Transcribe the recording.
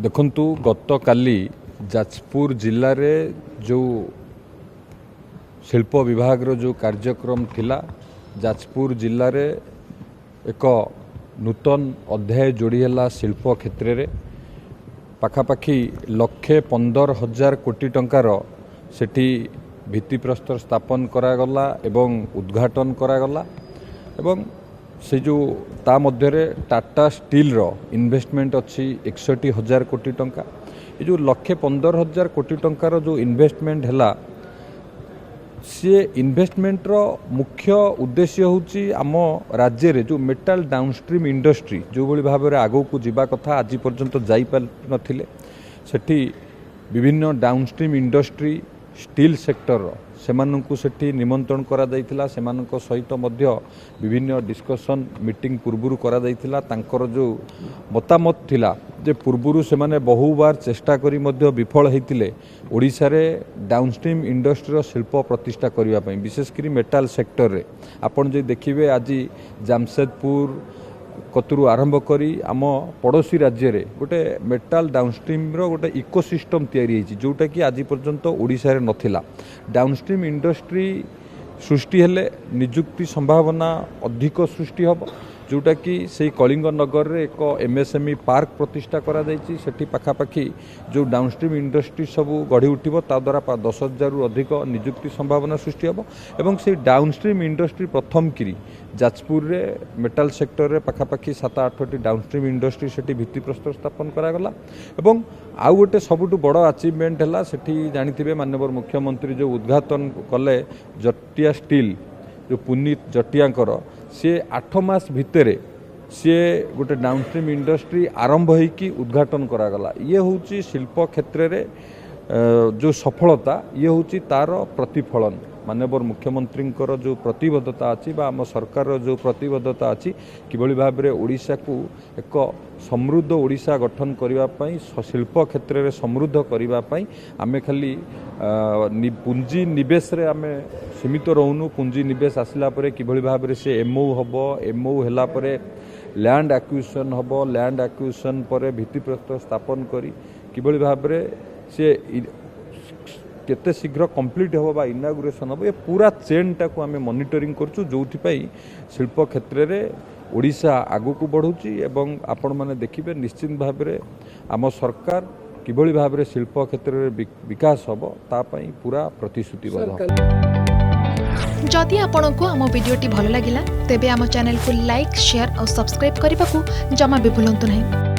देखंतु गत काली जाजपुर जिले में जो शिल्प विभाग रो जो कार्यक्रम थिला जाजपुर जिले में एक नूतन अध्याय जोड़ी है शिल्प क्षेत्र में पाखापाखि 1,15,000 कोटी टंकार सेठी भित्तिप्रस्तर स्थापन करागला एवं उद्घाटन करागला एवं से जो ता मध्य टाटा स्टील रो इन्वेस्टमेंट अच्छी 61,000 कोटी टंका ये जो 1,15,000 कोटी टंकार जो इन्वेस्टमेंट है सी इन्वेस्टमेंट रो मुख्य उद्देश्य होची आम राज्य रे जो मेटल डाउनस्ट्रीम इंडस्ट्री जो भली भाव में आगो को जीवा कथा आज पर्यंत जाई पार नथिले सेठी विभिन्न डाउनस्ट्रीम इंडस्ट्री स्टील सेक्टर सेमानंकु सेठी निमंत्रण करा जाइथिला सेमानंको सहित मध्य विभिन्न डिस्कशन मीटिंग पूर्वरु करा जाइथिला तांकर जो मतामत थिला जे पूर्वरु सेमाने बहु बार चेष्टा करी मध्य विफल हेतिले ओडिसा रे डाउनस्ट्रीम इंडस्ट्री रो शिल्प प्रतिष्ठा करिवा पई विशेष करी मेटल सेक्टर रे आपण जे देखिबे आज जामशेदपुर कतुरु आरंभ करी आम पड़ोसी राज्य रे गोटे मेटल डाउनस्ट्रीम रो गोटे इकोसिस्टम तैयारी होइछि जोटा कि आज पर्यंत ओडिसा रे नथिला डाउनस्ट्रीम इंडस्ट्री सृष्टि हेले निजुक्ति संभावना अधिक सृष्टि हब जोटा कि से कलिंग नगर रे एक एमएसएमई पार्क प्रतिष्ठा करा जाइछि सेठी पाखापाखि जो डाउनस्ट्रीम इंडस्ट्री सब गढ़ी उठिबो ता द्वारा 10,000 रु अधिक निजुक्ति संभावना सृष्टि हब एवं से डाउनस्ट्रीम इंडस्ट्री प्रथम किरी जाजपुर रे मेटल सेक्टर रे पाखापाखि 7-8टी डाउनस्ट्रीम इंडस्ट्री सेठी भित्तिप्रस्तर स्थापन करागला एवं आउ गोटे सबुठु बड़ अचिवमेंट है सेठी जानिथिबे माननीय मुख्यमंत्री जो उद्घाटन कले जटिया स्टील जो पुनीत जटियांकर सी 8 मास भितर सी गोटे डाउनस्ट्रीम इंडस्ट्री आरंभ होइकी उद्घाटन करागला ये होची शिल्प क्षेत्र रे जो सफलता ये होची तार प्रतिफलन माननीय मुख्यमंत्री जो प्रतिबद्धता अच्छी आम सरकार जो प्रतिबद्धता अच्छी किभली भाव में ओडिशा को एक समृद्ध ओडिशा गठन करने शिल्प क्षेत्र में समृद्ध करने आम खाली पुंजी निवेश रे आम सीमित रोनु पुंजी निवेश आसला किभली भाव में से एमओ हम एमओ है लैंड एक्विजिशन हम लैंड एक्विजिशन पर भित्तिप्रस्तर स्थापन करी किभली भाव में से केते शीघ्र कंप्लीट हो बा इनागुरेशन हो ये पूरा चेन टाको आम मॉनिटरिंग करछु जोथिपाई शिल्प क्षेत्र में ओडिशा आगु को बढ़ुची एवं आपण माने देखिबे निश्चित भाव में आम सरकार किभली भाव में शिल्प क्षेत्र में विकास होबो ता पई पूरा प्रतिश्रुतिबद्ध। जदि आपंक आम भिडी भल लगा तेब आम चैनल को लाइक शेयर और सब्सक्राइब करने को जमा भी भूलु नहीं।